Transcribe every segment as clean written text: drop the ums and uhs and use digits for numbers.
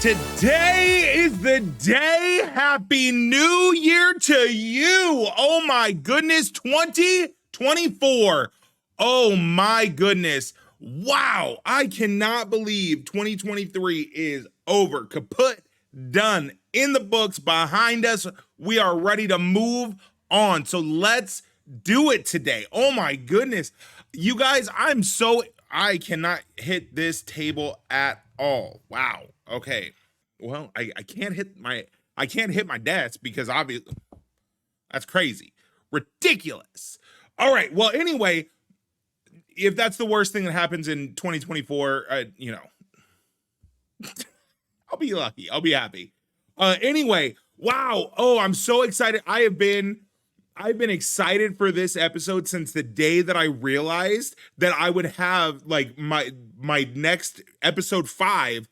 Today is the day. Happy New Year to you. Oh my goodness, 2024. Oh my goodness. Wow, I cannot believe 2023 is over. Kaput, done, in the books, behind us. We are ready to move on. So let's do it today. Oh my goodness. You guys, I cannot hit this table at all. Wow. Okay. Well, I can't hit my desk because obviously that's crazy. Ridiculous. All right. Well, anyway, if that's the worst thing that happens in 2024, I'll be lucky. I'll be happy. Anyway, wow. Oh, I'm so excited. I've been excited for this episode since the day that I realized that I would have like my next episode 5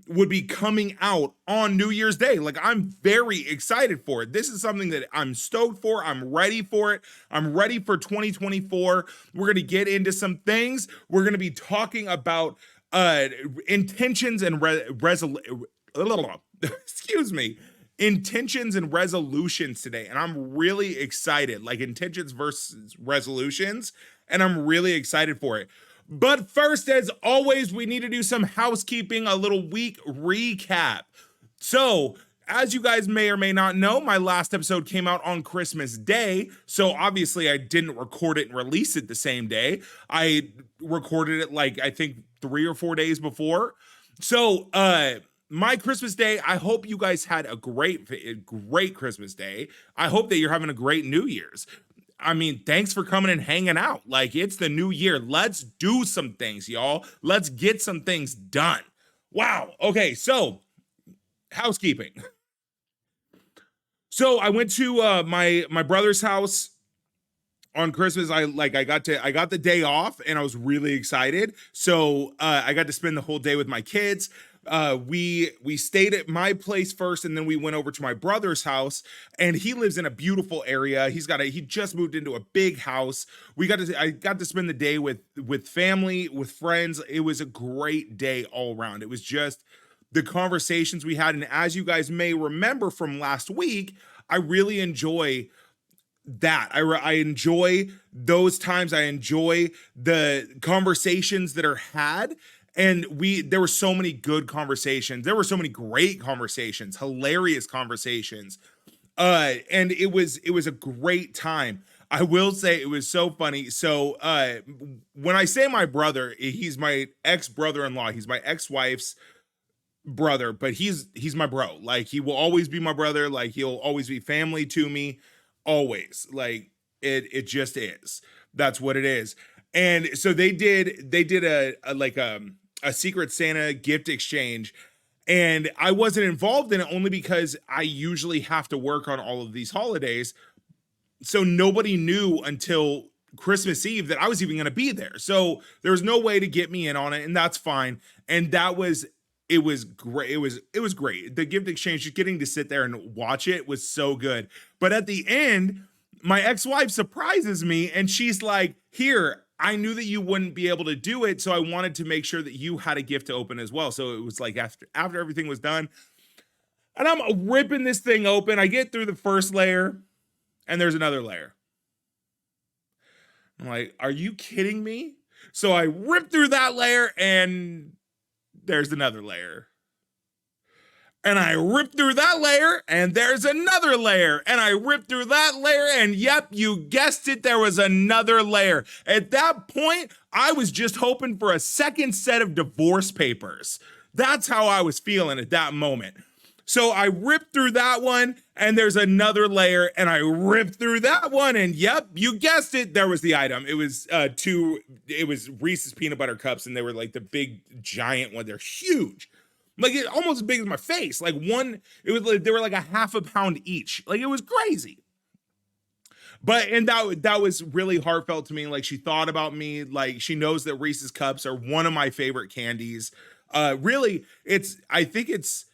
would be coming out on New Year's Day. Like, I'm very excited for it. This is something that I'm stoked for. I'm ready for it. I'm ready for 2024. We're going to get into some things. We're going to be talking about intentions and intentions and resolutions today. And I'm really excited, like intentions versus resolutions. And I'm really excited for it. But first, as always, we need to do some housekeeping, a little week recap. So, as you guys may or may not know, my last episode came out on Christmas Day. So obviously I didn't record it and release it the same day. I recorded it like, I think 3 or 4 days before. So, my Christmas Day, I hope you guys had a great Christmas Day. I hope that you're having a great New Year's. I mean, thanks for coming and hanging out. Like, it's the new year. Let's do some things, y'all. Let's get some things done. Wow. Okay, so housekeeping. So I went to my brother's house on Christmas. I got the day off and I was really excited. So I got to spend the whole day with my kids. We stayed at my place first, and then we went over to my brother's house, and he lives in a beautiful area. He just moved into a big house. I got to spend the day with family, with friends. It was a great day all around. It was just the conversations we had. And as you guys may remember from last week, I really enjoy that. I enjoy those times. I enjoy the conversations that are had. And there were so many good conversations. There were so many great conversations, hilarious conversations. And it was a great time. I will say it was so funny. So when I say my brother, he's my ex-brother-in-law. He's my ex-wife's brother, but he's my bro. Like, he will always be my brother. Like, he'll always be family to me. Always. Like, it just is. That's what it is. And so they did a Secret Santa gift exchange, and I wasn't involved in it only because I usually have to work on all of these holidays. So nobody knew until Christmas Eve that I was even going to be there. So there was no way to get me in on it, and that's fine. And it was great. It was great. The gift exchange, just getting to sit there and watch it was so good. But at the end, my ex-wife surprises me, and she's like, "Here, I knew that you wouldn't be able to do it, so I wanted to make sure that you had a gift to open as well." So it was like after everything was done, and I'm ripping this thing open. I get through the first layer, and there's another layer. I'm like, are you kidding me? So I rip through that layer, and there's another layer. And I rip through that layer, and there's another layer. And I rip through that layer, and yep, you guessed it, there was another layer. At that point, I was just hoping for a second set of divorce papers. That's how I was feeling at that moment. So I ripped through that one, and there's another layer, and I ripped through that one, and yep, you guessed it, there was the item. It was Reese's peanut butter cups, and they were like the big giant one. They're huge. Like, it almost as big as my face. Like, they were like a half a pound each. Like, it was crazy. And that was really heartfelt to me. Like, she thought about me. Like, she knows that Reese's cups are one of my favorite candies. Really, I think it's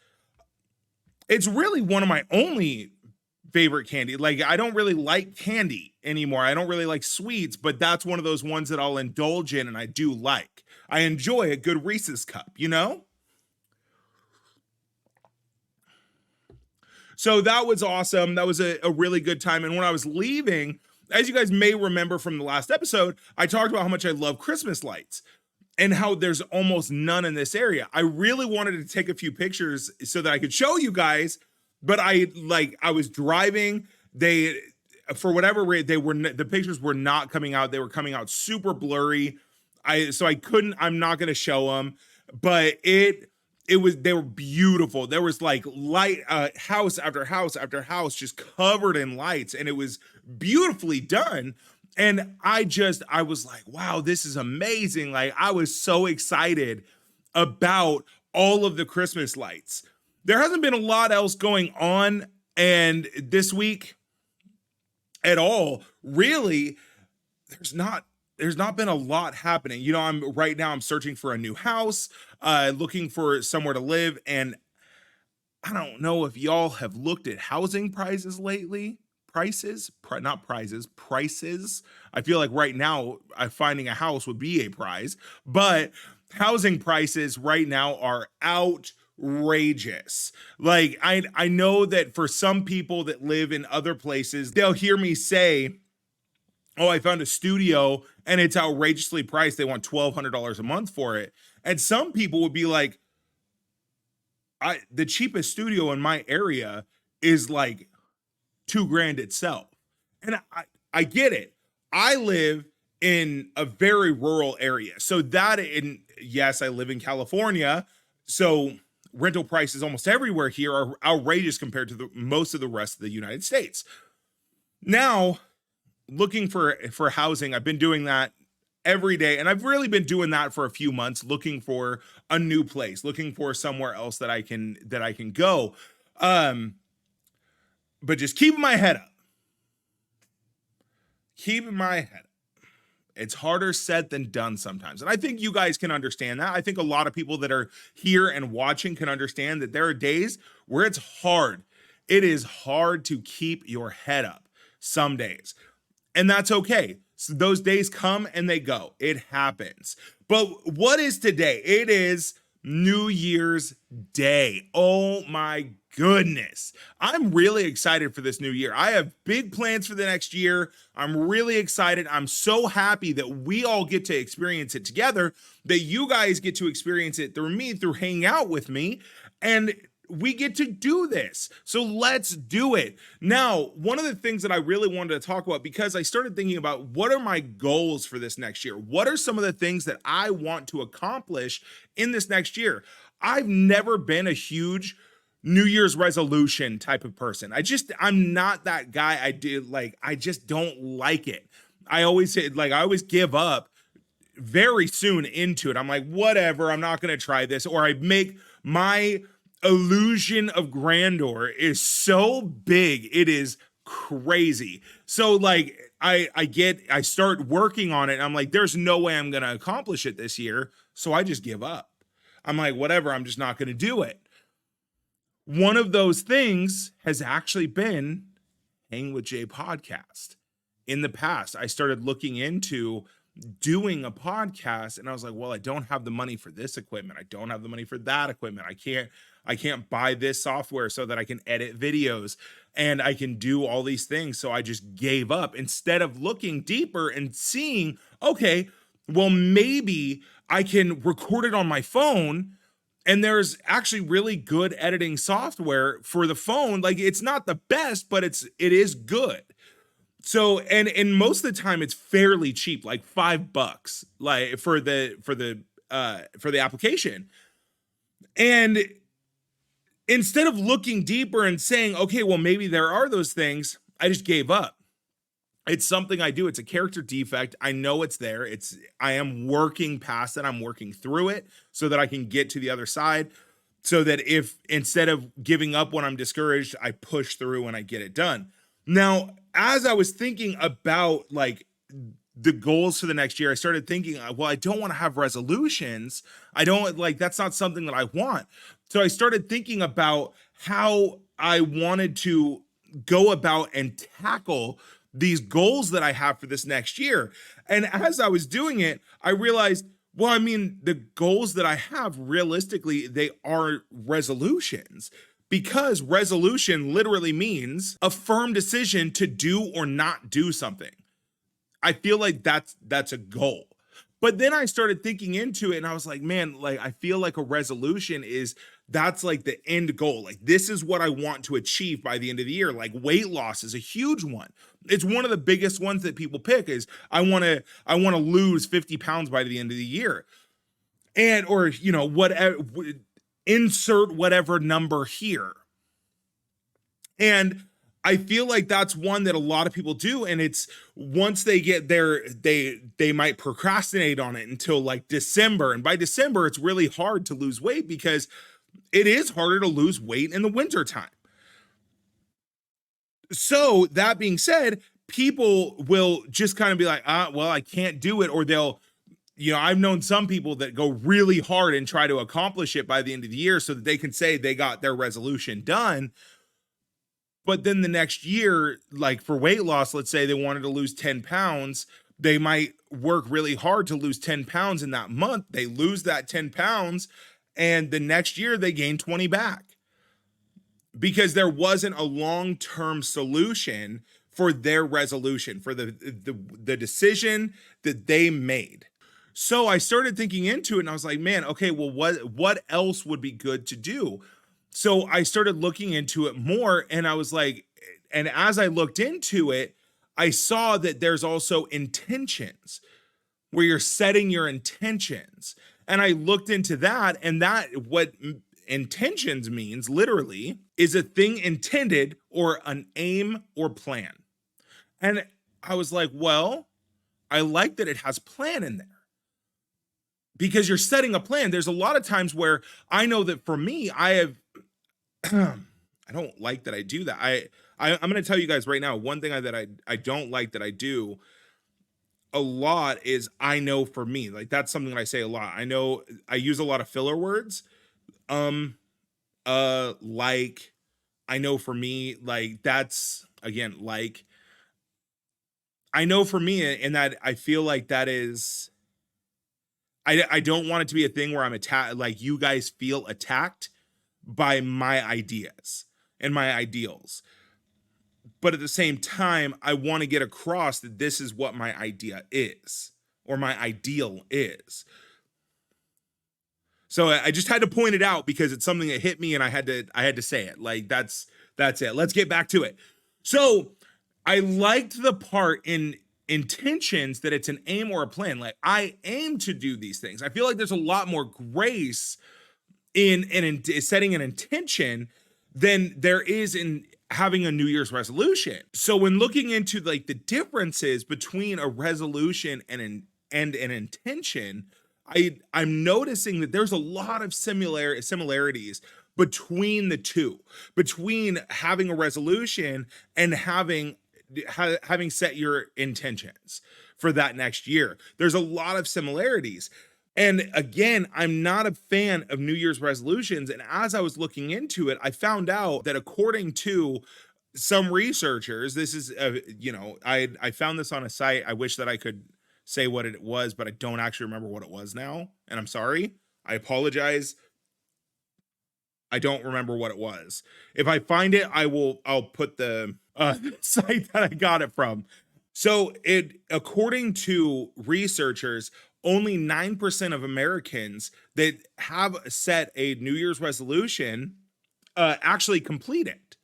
really one of my only favorite candy. Like, I don't really like candy anymore. I don't really like sweets, but that's one of those ones that I'll indulge in, and I do like. I enjoy a good Reese's cup, you know? So that was awesome. That was a really good time. And when I was leaving, as you guys may remember from the last episode, I talked about how much I love Christmas lights and how there's almost none in this area. I really wanted to take a few pictures so that I could show you guys, but I was driving. They, for whatever reason, the pictures were not coming out. They were coming out super blurry. I'm not going to show them, but they were beautiful. There was like light, house after house after house, just covered in lights, and it was beautifully done. And I was like, wow, this is amazing. Like, I was so excited about all of the Christmas lights. There hasn't been a lot else going on, and this week at all, really, there's not been a lot happening. You know, I'm searching for a new house, looking for somewhere to live, and I don't know if y'all have looked at housing prices lately. Prices. I feel like right now, finding a house would be a prize, but housing prices right now are outrageous. Like, I know that for some people that live in other places, they'll hear me say, oh, I found a studio and it's outrageously priced. They want $1,200 a month for it. And some people would be like, the cheapest studio in my area is like $2,000 itself. And I get it. I live in a very rural area. So yes, I live in California. So rental prices almost everywhere here are outrageous compared to most of the rest of the United States. Now, looking for housing, I've been doing that every day, and I've really been doing that for a few months, looking for a new place, looking for somewhere else that I can go. But just keeping my head up. It's harder said than done sometimes. And I think you guys can understand that. I think a lot of people that are here and watching can understand that there are days where it's hard. It is hard to keep your head up some days. And that's okay. So those days come and they go. It happens. But what is today? It is New Year's Day. Oh my goodness. I'm really excited for this new year. I have big plans for the next year. I'm really excited. I'm so happy that we all get to experience it together, that you guys get to experience it through me, through hanging out with me, and we get to do this. So let's do it. Now, one of the things that I really wanted to talk about, because I started thinking about what are my goals for this next year? What are some of the things that I want to accomplish in this next year? I've never been a huge New Year's resolution type of person. I'm not that guy. I just don't like it. I always give up very soon into it. I'm like, whatever, I'm not going to try this. Or I make my illusion of grandeur is so big, it is crazy. So like I start working on it, and I'm like, there's no way I'm gonna accomplish it this year, so I just give up. I'm like, whatever, I'm just not gonna do it. One of those things has actually been Hang with Jay podcast. In the past, I started looking into doing a podcast, and I was like, well, I don't have the money for this equipment. I don't have the money for that equipment. I can't buy this software so that I can edit videos and I can do all these things. So I just gave up instead of looking deeper and seeing, okay, well, maybe I can record it on my phone. And there's actually really good editing software for the phone. Like, it's not the best, but it is good. So, and most of the time it's fairly cheap, like $5, like for the application. And instead of looking deeper and saying, okay, well, maybe there are those things, I just gave up. It's something I do. It's a character defect. I know it's there. I am working past it. I'm working through it so that I can get to the other side, so that if instead of giving up when I'm discouraged, I push through and I get it done. Now, as I was thinking about like the goals for the next year, I started thinking, well, I don't want to have resolutions. That's not something that I want. So I started thinking about how I wanted to go about and tackle these goals that I have for this next year. And as I was doing it, I realized, well, I mean, the goals that I have, realistically, they are resolutions, because resolution literally means a firm decision to do or not do something. I feel like that's a goal. But then I started thinking into it and I was like, man, like I feel like a resolution is that's like the end goal. Like this is what I want to achieve by the end of the year. Like weight loss is a huge one. It's one of the biggest ones that people pick is I want to lose 50 pounds by the end of the year. And or whatever, insert whatever number here. And I feel like that's one that a lot of people do. And it's once they get there, they might procrastinate on it until like December. And by December, it's really hard to lose weight because it is harder to lose weight in the winter time. So that being said, people will just kind of be like, well, I can't do it. Or they'll, I've known some people that go really hard and try to accomplish it by the end of the year so that they can say they got their resolution done. But then the next year, like for weight loss, let's say they wanted to lose 10 pounds, they might work really hard to lose 10 pounds in that month. They lose that 10 pounds and the next year they gain 20 back because there wasn't a long-term solution for their resolution, for the decision that they made. So I started thinking into it and I was like, man, okay, well, what else would be good to do? So I started looking into it more and I was like, and as I looked into it, I saw that there's also intentions where you're setting your intentions. And I looked into that and what intentions means literally is a thing intended or an aim or plan. And I was like, well, I like that it has plan in there. Because you're setting a plan. There's a lot of times where I know that for me, I don't like that I do that. I'm going to tell you guys right now, one thing that I don't like that I do a lot is I know for me, like that's something that I say a lot. I know I use a lot of filler words. Like I know for me, like that's again, like I know for me and that I feel like that is, I don't want it to be a thing where I'm attacked, like you guys feel attacked by my ideas and my ideals. But at the same time, I want to get across that this is what my idea is or my ideal is. So I just had to point it out because it's something that hit me and I had to say it. Like that's it. Let's get back to it. So I liked the part in intentions that it's an aim or a plan. Like I aim to do these things. I feel like there's a lot more grace in setting an intention than there is in having a New Year's resolution. So when looking into like the differences between a resolution and an intention, I'm noticing that there's a lot of similarities between the two, between having a resolution and having set your intentions for that next year. There's a lot of similarities. And again, I'm not a fan of New Year's resolutions. And as I was looking into it, I found out that according to some researchers, this is, I found this on a site. I wish that I could say what it was, but I don't actually remember what it was now. And I'm sorry. I apologize. I don't remember what it was. If I find it, I'll put the site that I got it from. So according to researchers, only 9% of Americans that have set a New Year's resolution actually complete it.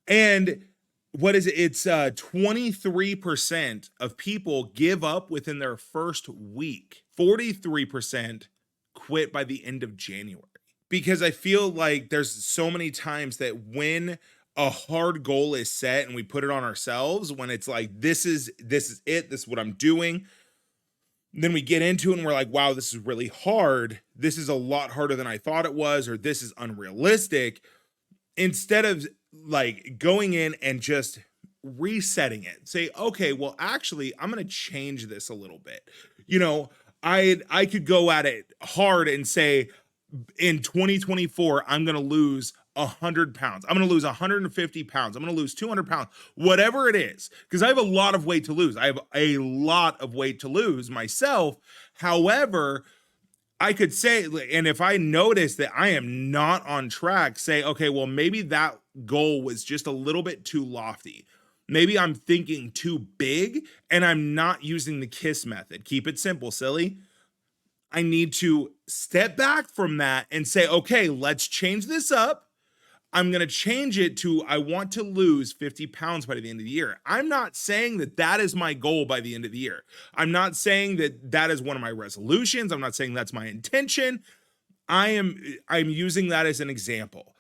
And what is it? It's 23% of people give up within their first week. 43% quit by the end of January. Because I feel like there's so many times that when a hard goal is set and we put it on ourselves, when it's like, this is it, this is what I'm doing. Then we get into it and we're like, wow, this is really hard. This is a lot harder than I thought it was, or this is unrealistic. Instead of like going in and just resetting it, say, okay, well, actually, I'm going to change this a little bit. I could go at it hard and say, in 2024, I'm going to lose 100 pounds. I'm going to lose 150 pounds. I'm going to lose 200 pounds, whatever it is, because I have a lot of weight to lose. I have a lot of weight to lose myself. However, I could say, and if I notice that I am not on track, say, okay, well, maybe that goal was just a little bit too lofty. Maybe I'm thinking too big and I'm not using the KISS method. Keep it simple, silly. I need to step back from that and say, okay, let's change this up. I'm going to change it to I want to lose 50 pounds by the end of the year. I'm not saying that that is my goal by the end of the year. I'm not saying that that is one of my resolutions. I'm not saying that's my intention. I'm using that as an example.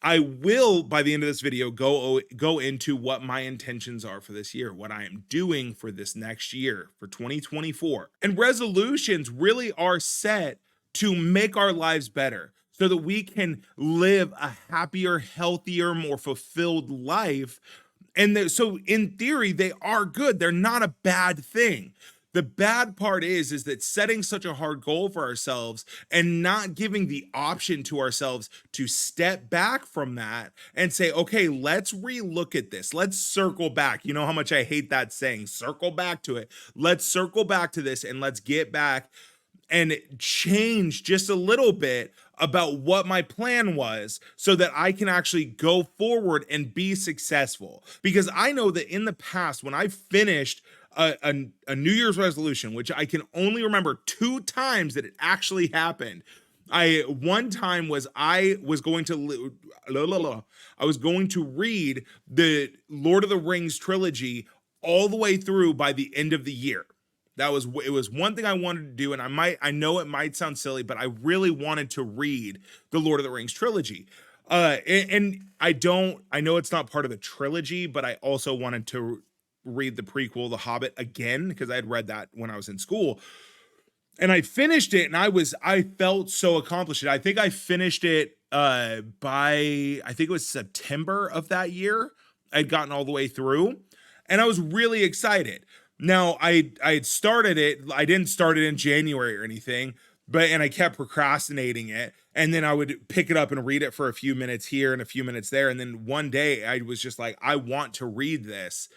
I will, by the end of this video, go into what my intentions are for this year, what I am doing for this next year, for 2024. And resolutions really are set to make our lives better so that we can live a happier, healthier, more fulfilled life. And so in theory, they are good. They're not a bad thing. The bad part is that setting such a hard goal for ourselves and not giving the option to ourselves to step back from that and say, okay, let's relook at this. Let's circle back. You know how much I hate that saying, circle back to it. Let's circle back to this and let's get back and change just a little bit about what my plan was so that I can actually go forward and be successful. Because I know that in the past, when I finished a New Year's resolution, which I can only remember 2 times that it actually happened. One time was I was going to read the Lord of the Rings trilogy all the way through by the end of the year. It was one thing I wanted to do, and I know it might sound silly, but I really wanted to read the Lord of the Rings trilogy. And I know it's not part of the trilogy, but I also wanted to read the prequel, The Hobbit, again, because I had read that when I was in school. And I finished it, and I felt so accomplished. I think I finished it I think it was September of that year. I'd gotten all the way through, and I was really excited. Now, I had started it. I didn't start it in January or anything, and I kept procrastinating it. And then I would pick it up and read it for a few minutes here and a few minutes there. And then one day I was just like, I want to read this.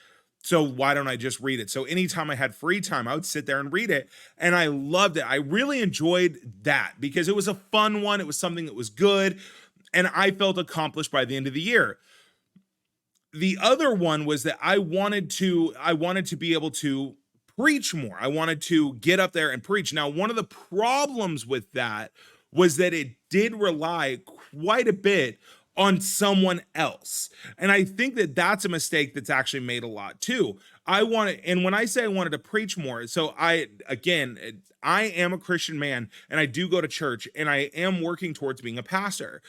So why don't I just read it? So anytime I had free time, I would sit there and read it. And I loved it. I really enjoyed that because it was a fun one. It was something that was good. And I felt accomplished by the end of the year. The other one was that I wanted to be able to preach more. I wanted to get up there and preach. Now, one of the problems with that was that it did rely quite a bit on someone else. And I think that that's a mistake that's actually made a lot too. And when I say I wanted to preach more, so I am a Christian man and I do go to church and I am working towards being a pastor.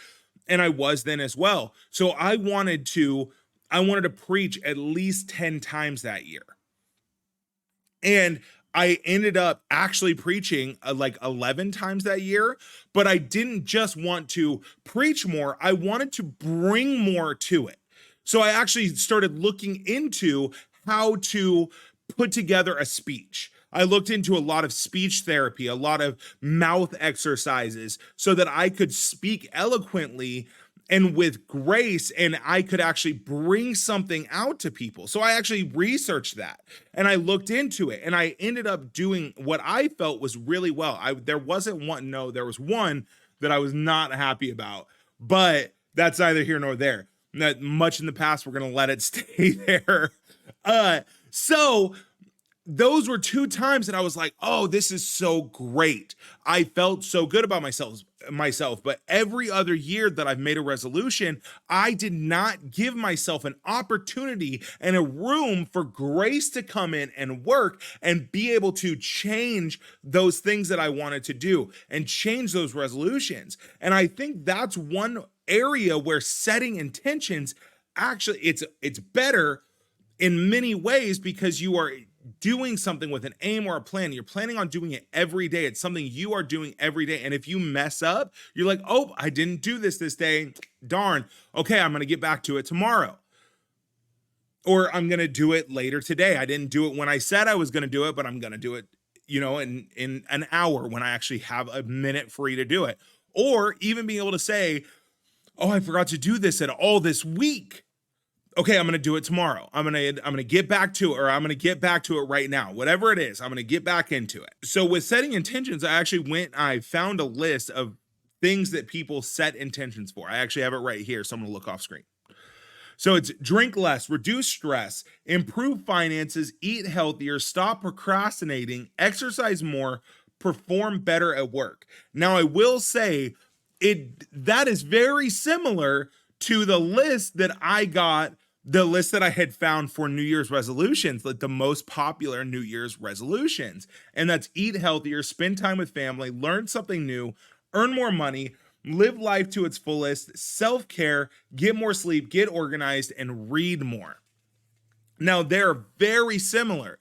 And I was then as well. So I wanted to preach at least 10 times that year. And I ended up actually preaching like 11 times that year, but I didn't just want to preach more. I wanted to bring more to it. So I actually started looking into how to put together a speech. I looked into a lot of speech therapy, a lot of mouth exercises so that I could speak eloquently and with grace, and I could actually bring something out to people. So I actually researched that and I looked into it and I ended up doing what I felt was really well. There was one that I was not happy about, but that's neither here nor there. That much in the past, we're going to let it stay there. So those were 2 times that I was like, oh, this is so great. I felt so good about myself. But every other year that I've made a resolution, I did not give myself an opportunity and a room for grace to come in and work and be able to change those things that I wanted to do and change those resolutions. And I think that's one area where setting intentions, actually, it's better in many ways because you are doing something with an aim or a plan. You're planning on doing it every day. It's something you are doing every day. And if you mess up, you're like, oh, I didn't do this day. Darn. Okay, I'm going to get back to it tomorrow. Or I'm going to do it later today. I didn't do it when I said I was going to do it, but I'm going to do it, in an hour when I actually have a minute free to do it. Or even being able to say, oh, I forgot to do this at all this week. okay, I'm going to do it tomorrow. I'm going to get back to it, or I'm going to get back to it right now. Whatever it is, I'm going to get back into it. So with setting intentions, I actually I found a list of things that people set intentions for. I actually have it right here, so I'm going to look off screen. So it's drink less, reduce stress, improve finances, eat healthier, stop procrastinating, exercise more, perform better at work. Now I will say that is very similar to the list that I had found for New Year's resolutions, like the most popular New Year's resolutions. And that's eat healthier, spend time with family, learn something new, earn more money, live life to its fullest, self-care, get more sleep, get organized, and read more. Now, they're very similar.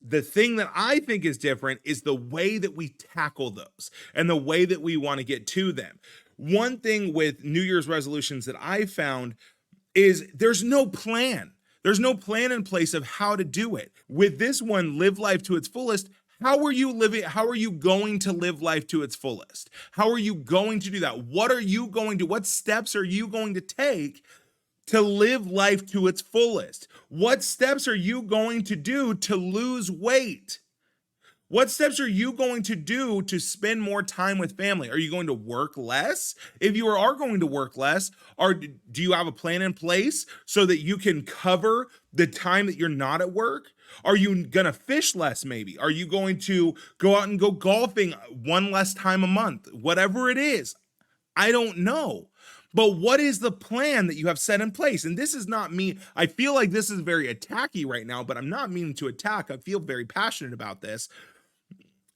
The thing that I think is different is the way that we tackle those and the way that we want to get to them. One thing with New Year's resolutions that I found is there's no plan. There's no plan in place of how to do it. With this one, live life to its fullest, how are you living? How are you going to live life to its fullest? How are you going to do that? What steps are you going to take to live life to its fullest? What steps are you going to do to lose weight? What steps are you going to do to spend more time with family? Are you going to work less? If you are going to work less, do you have a plan in place so that you can cover the time that you're not at work? Are you going to fish less maybe? Are you going to go out and go golfing one less time a month? Whatever it is, I don't know. But what is the plan that you have set in place? And this is not me. I feel like this is very attacky right now, but I'm not meaning to attack. I feel very passionate about this.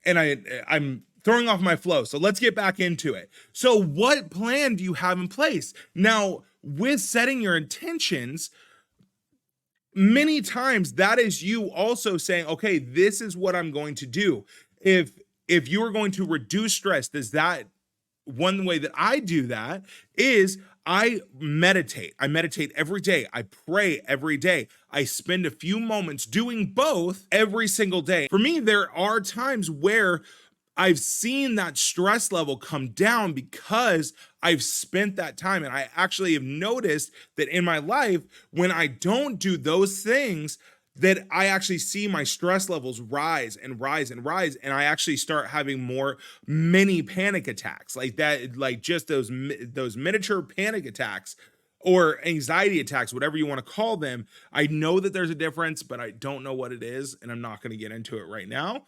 And I'm throwing off my flow. So let's get back into it. So what plan do you have in place? Now, with setting your intentions, many times that is you also saying, okay, this is what I'm going to do. If you are going to reduce stress, one way that I do that is I meditate. I meditate every day. I pray every day. I spend a few moments doing both every single day. For me, there are times where I've seen that stress level come down because I've spent that time. And I actually have noticed that in my life, when I don't do those things, that I actually see my stress levels rise and rise and rise. And I actually start having more mini panic attacks like that, like just those miniature panic attacks or anxiety attacks, whatever you want to call them. I know that there's a difference, but I don't know what it is. And I'm not going to get into it right now.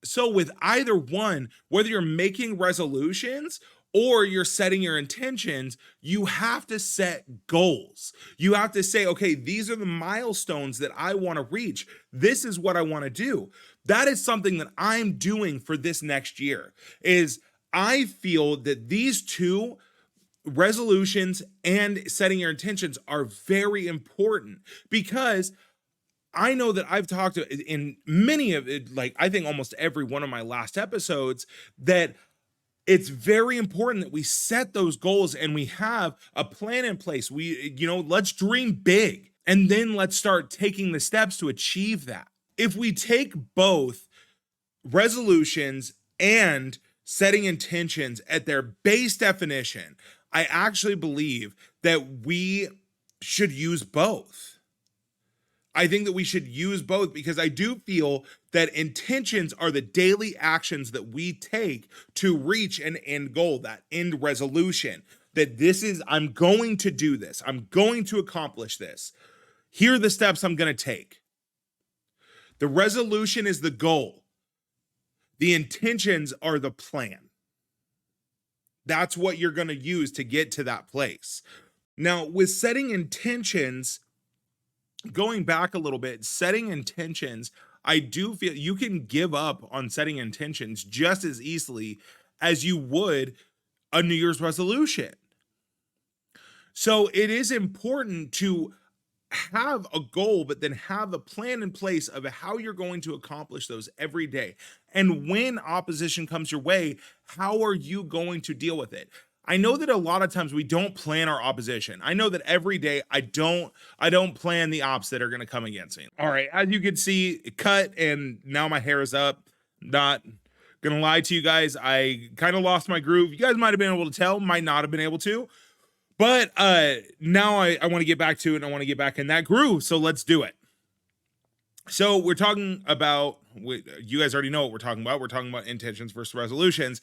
So with either one, whether you're making resolutions or you're setting your intentions, you have to set goals. You have to say, okay, these are the milestones that I want to reach. This is what I want to do. That is something that I'm doing for this next year. Is I feel that these two, resolutions and setting your intentions, are very important because I know that I've talked in many of it, like I think almost every one of my last episodes, that it's very important that we set those goals and we have a plan in place. Let's dream big and then let's start taking the steps to achieve that. If we take both resolutions and setting intentions at their base definition, I actually believe that we should use both. I think that we should use both because I do feel that intentions are the daily actions that we take to reach an end goal, that end resolution. That I'm going to do this. I'm going to accomplish this. Here are the steps I'm going to take. The resolution is the goal. The intentions are the plan. That's what you're going to use to get to that place. Now, with setting intentions, going back a little bit, setting intentions, I do feel you can give up on setting intentions just as easily as you would a New Year's resolution. So it is important to have a goal, but then have a plan in place of how you're going to accomplish those every day. And when opposition comes your way, how are you going to deal with it? I know that a lot of times we don't plan our opposition. I know that every day I don't plan the ops that are going to come against me. All right, as you can see, it cut and now my hair is up. Not going to lie to you guys. I kind of lost my groove. You guys might have been able to tell, might not have been able to. But now I want to get back to it, and I want to get back in that groove. So let's do it. So we're talking about, you guys already know what we're talking about. We're talking about intentions versus resolutions.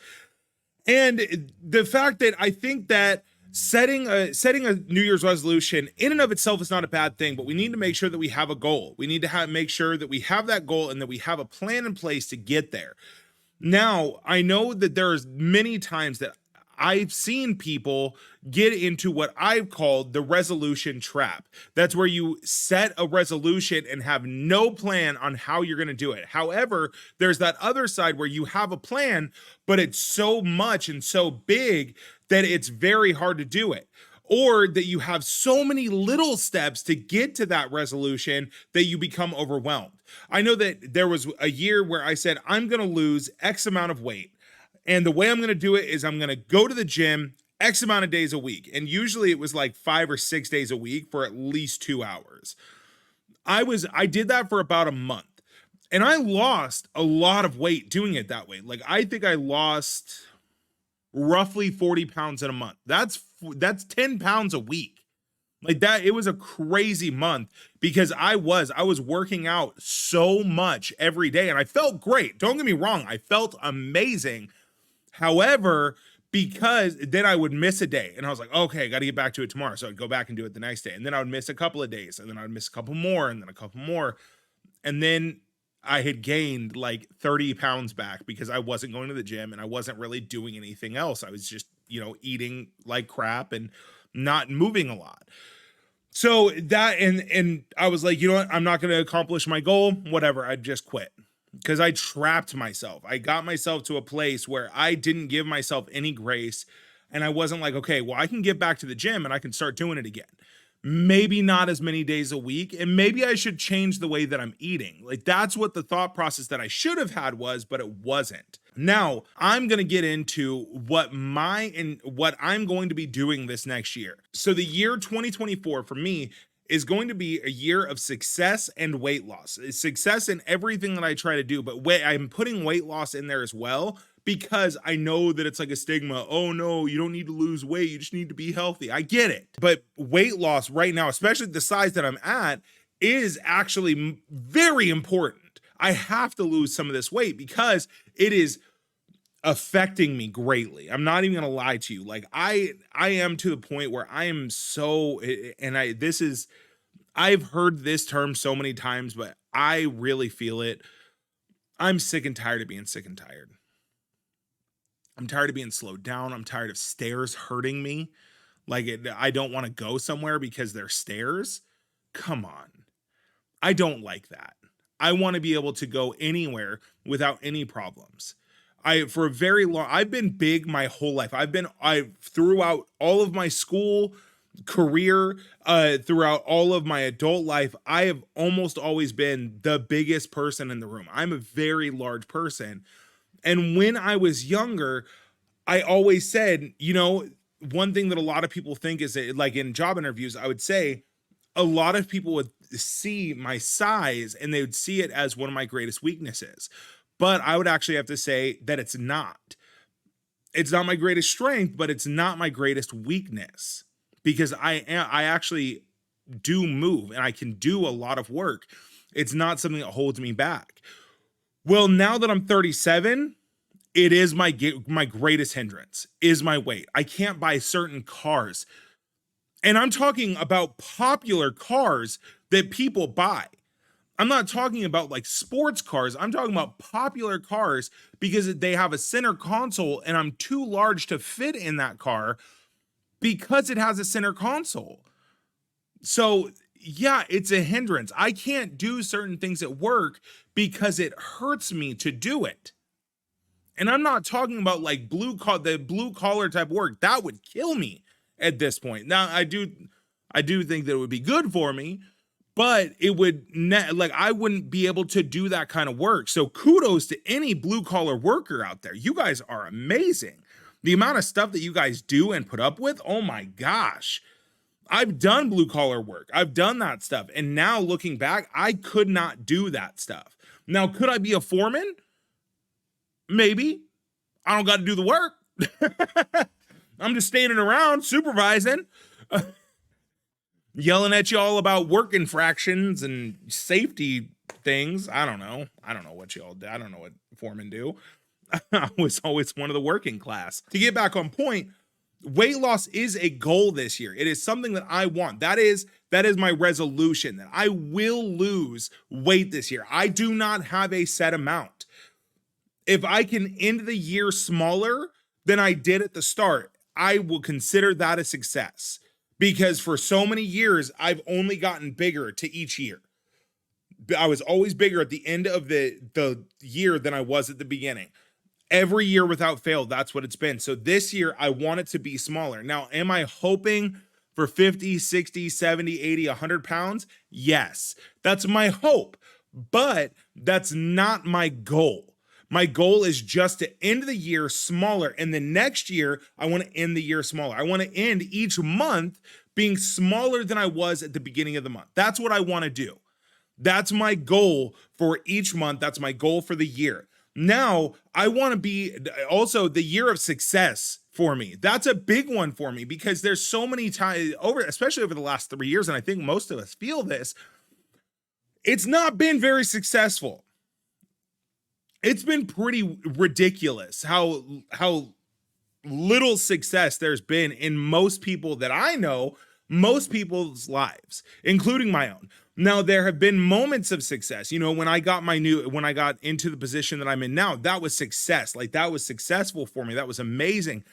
And the fact that I think that setting a New Year's resolution in and of itself is not a bad thing, but we need to make sure that we have a goal. We need to make sure that we have that goal and that we have a plan in place to get there. Now, I know that there's many times that I've seen people get into what I've called the resolution trap. That's where you set a resolution and have no plan on how you're going to do it. However, there's that other side where you have a plan, but it's so much and so big that it's very hard to do it. Or that you have so many little steps to get to that resolution that you become overwhelmed. I know that there was a year where I said, I'm going to lose X amount of weight. And the way I'm going to do it is I'm going to go to the gym X amount of days a week. And usually it was like 5 or 6 days a week for at least 2 hours. I did that for about a month. And I lost a lot of weight doing it that way. Like, I think I lost roughly 40 pounds in a month. That's 10 pounds a week. Like that, it was a crazy month because I was working out so much every day and I felt great. Don't get me wrong, I felt amazing. However, because then I would miss a day and I was like, okay, I got to get back to it tomorrow. So I'd go back and do it the next day. And then I would miss a couple of days and then I would miss a couple more and then a couple more. And then I had gained like 30 pounds back because I wasn't going to the gym and I wasn't really doing anything else. I was just, eating like crap and not moving a lot. So that, and I was like, you know what? I'm not going to accomplish my goal. Whatever. I just quit because I trapped myself. I got myself to a place where I didn't give myself any grace. And I wasn't like, okay, well, I can get back to the gym and I can start doing it again. Maybe not as many days a week. And maybe I should change the way that I'm eating. Like that's what the thought process that I should have had was, but it wasn't. Now I'm going to get into what I'm going to be doing this next year. So the year 2024 for me is going to be a year of success and weight loss. Success in everything that I try to do, but I'm putting weight loss in there as well because I know that it's like a stigma. Oh no, you don't need to lose weight. You just need to be healthy. I get it. But weight loss right now, especially the size that I'm at, is actually very important. I have to lose some of this weight because it is affecting me greatly. I'm not even going to lie to you. Like I am to the point where I am so, and I've heard this term so many times, but I really feel it. I'm sick and tired of being sick and tired. I'm tired of being slowed down. I'm tired of stairs hurting me. I don't want to go somewhere because they're stairs. Come on. I don't like that. I want to be able to go anywhere without any problems. I've been big my whole life. Throughout all of my school career, throughout all of my adult life, I have almost always been the biggest person in the room. I'm a very large person. And when I was younger, I always said, one thing that a lot of people think is that, like in job interviews, I would say a lot of people would see my size and they would see it as one of my greatest weaknesses. But I would actually have to say that it's not. It's not my greatest strength, but it's not my greatest weakness because I actually do move and I can do a lot of work. It's not something that holds me back. Well, now that I'm 37, it is my greatest hindrance is my weight. I can't buy certain cars. And I'm talking about popular cars that people buy. I'm not talking about like sports cars. I'm talking about popular cars because they have a center console and I'm too large to fit in that car because it has a center console. So yeah, it's a hindrance. I can't do certain things at work because it hurts me to do it. And I'm not talking about like the blue collar type work. That would kill me at this point. Now I do think that it would be good for me, but it would I wouldn't be able to do that kind of work. So kudos to any blue collar worker out there. You guys are amazing. The amount of stuff that you guys do and put up with, oh my gosh. I've done blue collar work. I've done that stuff. And now looking back, I could not do that stuff. Now, could I be a foreman? Maybe. I don't got to do the work. I'm just standing around supervising. Yelling at you all about work infractions and safety things. I don't know. I don't know what y'all do. I don't know what foremen do. I was always one of the working class. To get back on point, weight loss is a goal this year. It is something that I want. That is my resolution, that I will lose weight this year. I do not have a set amount. If I can end the year smaller than I did at the start, I will consider that a success, because for so many years, I've only gotten bigger to each year. I was always bigger at the end of the year than I was at the beginning. Every year without fail, that's what it's been. So this year, I want it to be smaller. Now, am I hoping for 50, 60, 70, 80, 100 pounds? Yes, that's my hope, but that's not my goal. My goal is just to end the year smaller. And the next year, I want to end the year smaller. I want to end each month being smaller than I was at the beginning of the month. That's what I want to do. That's my goal for each month. That's my goal for the year. Now, I want to be also the year of success for me. That's a big one for me, because there's so many times especially over the last 3 years, and I think most of us feel this, it's not been very successful. It's been pretty ridiculous how little success there's been in most people that I know, most people's lives, including my own. Now, there have been moments of success. You know, when I got into the position that I'm in now, that was success. Like, that was successful for me. That was amazing.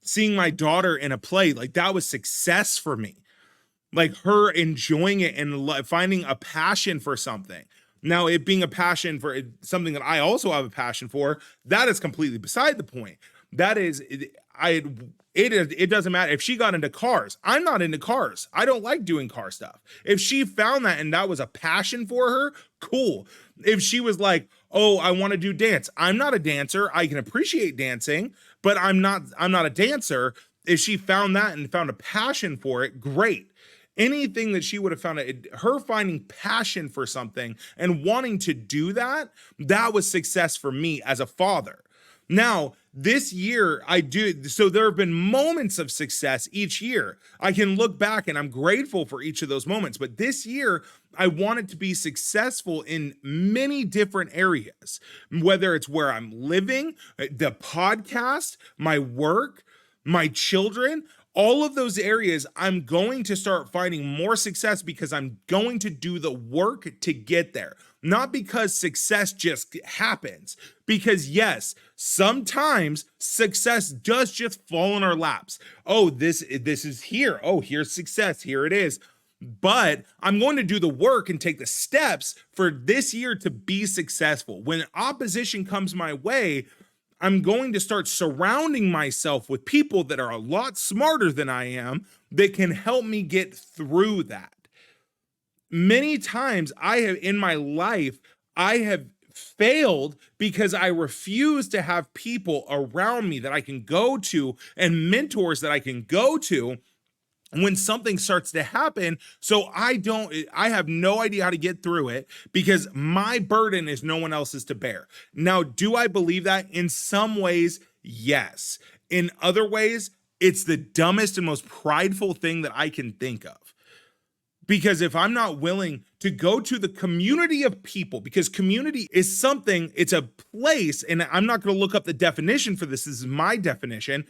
Seeing my daughter in a play, like, that was success for me. Like, her enjoying it and finding a passion for something. Now, it being a passion for something that I also have a passion for, that is completely beside the point. That is, it doesn't matter. If she got into cars, I'm not into cars. I don't like doing car stuff. If she found that and that was a passion for her, cool. If she was like, oh, I want to do dance, I'm not a dancer. I can appreciate dancing, but I'm not a dancer. If she found that and found a passion for it, great. Anything that she would have found, her finding passion for something and wanting to do that was success for me as a father. Now, this year so there have been moments of success each year. I can look back and I'm grateful for each of those moments, but this year I want it to be successful in many different areas, whether it's where I'm living, the podcast, my work, my children. All of those areas, I'm going to start finding more success because I'm going to do the work to get there. Not because success just happens. Because yes, sometimes success does just fall in our laps. Oh, this is here. Oh, here's success. Here it is. But I'm going to do the work and take the steps for this year to be successful. When opposition comes my way, I'm going to start surrounding myself with people that are a lot smarter than I am that can help me get through that. Many times in my life, I have failed because I refuse to have people around me that I can go to and mentors that I can go to when something starts to happen. So I have no idea how to get through it because my burden is no one else's to bear. Now, do I believe that? In some ways, yes. In other ways, it's the dumbest and most prideful thing that I can think of. Because if I'm not willing to go to the community of people, because community is something, it's a place, and I'm not going to look up the definition for this. This is my definition.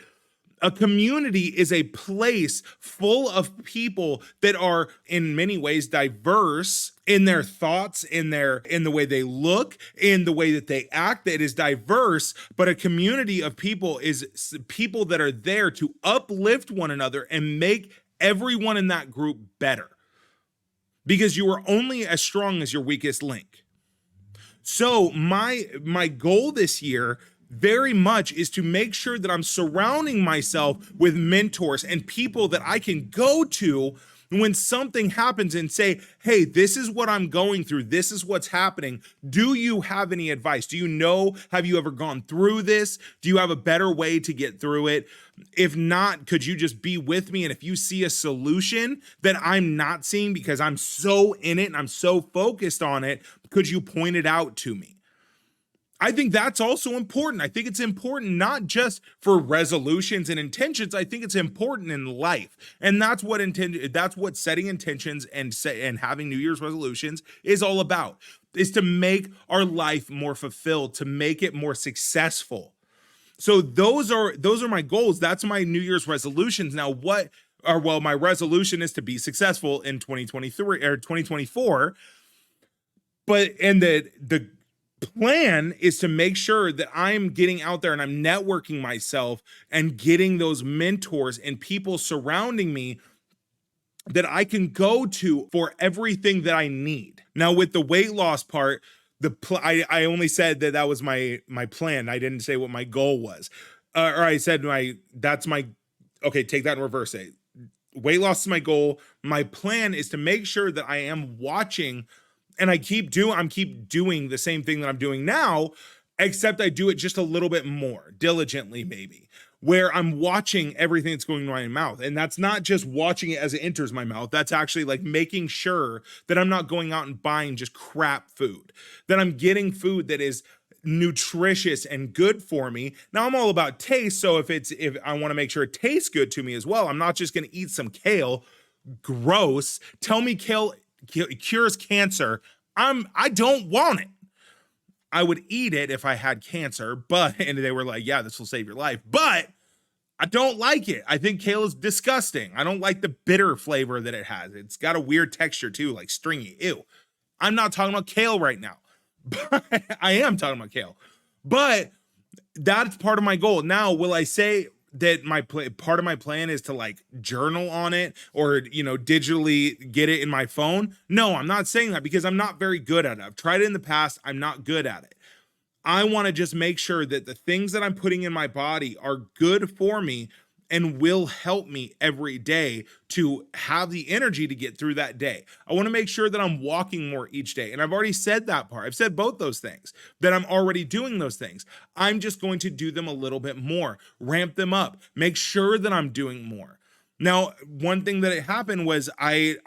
A community is a place full of people that are in many ways diverse in their thoughts, in the way they look, in the way that they act. That is diverse, but a community of people is people that are there to uplift one another and make everyone in that group better. Because you are only as strong as your weakest link. So my goal this year very much is to make sure that I'm surrounding myself with mentors and people that I can go to when something happens and say, hey, this is what I'm going through. This is what's happening. Do you have any advice? Have you ever gone through this? Do you have a better way to get through it? If not, could you just be with me? And if you see a solution that I'm not seeing because I'm so in it and I'm so focused on it, could you point it out to me? I think that's also important. I think it's important not just for resolutions and intentions. I think it's important in life. And that's what setting intentions and having New Year's resolutions is all about. Is to make our life more fulfilled, to make it more successful. So those are my goals. That's my New Year's resolutions. Now my resolution is to be successful in 2023 or 2024. And the plan is to make sure that I'm getting out there and I'm networking myself and getting those mentors and people surrounding me that I can go to for everything that I need. Now, with the weight loss part, I only said that was my plan. I didn't say what my goal was, or I said okay. Take that and reverse it. Weight loss is my goal. My plan is to make sure that I am watching. And I'm keep doing the same thing that I'm doing now, except I do it just a little bit more diligently, maybe, where I'm watching everything that's going in my mouth. And that's not just watching it as it enters my mouth. That's actually like making sure that I'm not going out and buying just crap food, that I'm getting food that is nutritious and good for me. Now, I'm all about taste. So if I want to make sure it tastes good to me as well, I'm not just going to eat some kale. Gross. Tell me kale cures cancer. I don't want it. I would eat it if I had cancer, and they were like, yeah, this will save your life, but I don't like it. I think kale is disgusting. I don't like the bitter flavor that it has. It's got a weird texture too, like stringy. Ew. I'm not talking about kale right now, but I am talking about kale, but that's part of my goal. Now, will I say that part of my plan is to like journal on it or, digitally get it in my phone? No, I'm not saying that because I'm not very good at it. I've tried it in the past. I'm not good at it. I want to just make sure that the things that I'm putting in my body are good for me and will help me every day to have the energy to get through that day. I want to make sure that I'm walking more each day. And I've already said that part. I've said both those things, that I'm already doing those things. I'm just going to do them a little bit more, ramp them up, make sure that I'm doing more. Now, one thing that happened was I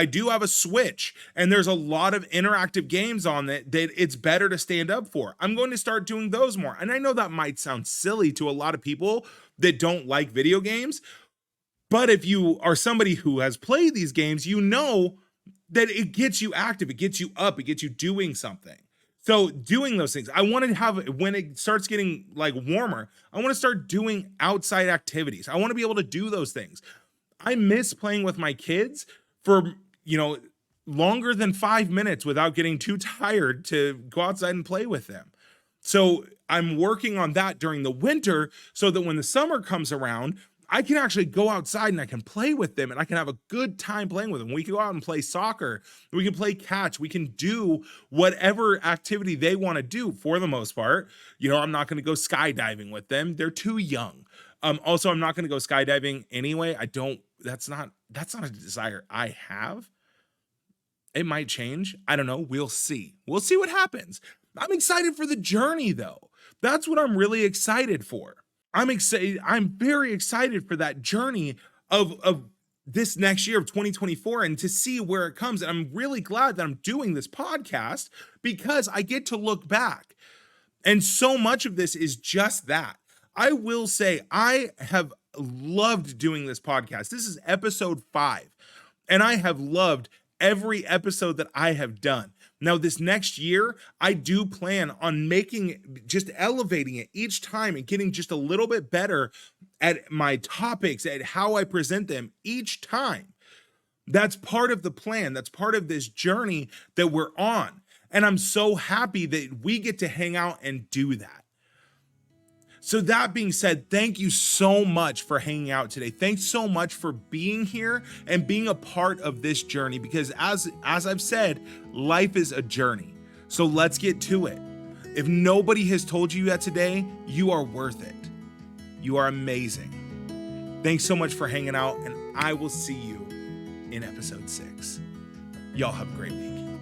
do have a Switch, and there's a lot of interactive games on it that it's better to stand up for. I'm going to start doing those more. And I know that might sound silly to a lot of people that don't like video games, but if you are somebody who has played these games, you know that it gets you active, it gets you up, it gets you doing something. So doing those things, I want to have, when it starts getting like warmer, I want to start doing outside activities. I want to be able to do those things. I miss playing with my kids for, longer than 5 minutes without getting too tired to go outside and play with them. So I'm working on that during the winter so that when the summer comes around, I can actually go outside and I can play with them and I can have a good time playing with them. We can go out and play soccer. We can play catch. We can do whatever activity they want to do for the most part. I'm not going to go skydiving with them. They're too young. Also, I'm not going to go skydiving anyway. That's not a desire I have. It might change. I don't know. We'll see. We'll see what happens. I'm excited for the journey though. That's what I'm really excited for. I'm excited. I'm very excited for that journey of this next year of 2024 and to see where it comes. And I'm really glad that I'm doing this podcast because I get to look back. And so much of this is just that. I will say I have loved doing this podcast. This is episode 5, and I have loved every episode that I have done. Now, this next year, I do plan on just elevating it each time and getting just a little bit better at my topics, at how I present them each time. That's part of the plan. That's part of this journey that we're on. And I'm so happy that we get to hang out and do that. So that being said, thank you so much for hanging out today. Thanks so much for being here and being a part of this journey, because as I've said, life is a journey. So let's get to it. If nobody has told you that today, you are worth it. You are amazing. Thanks so much for hanging out, and I will see you in episode 6. Y'all have a great week.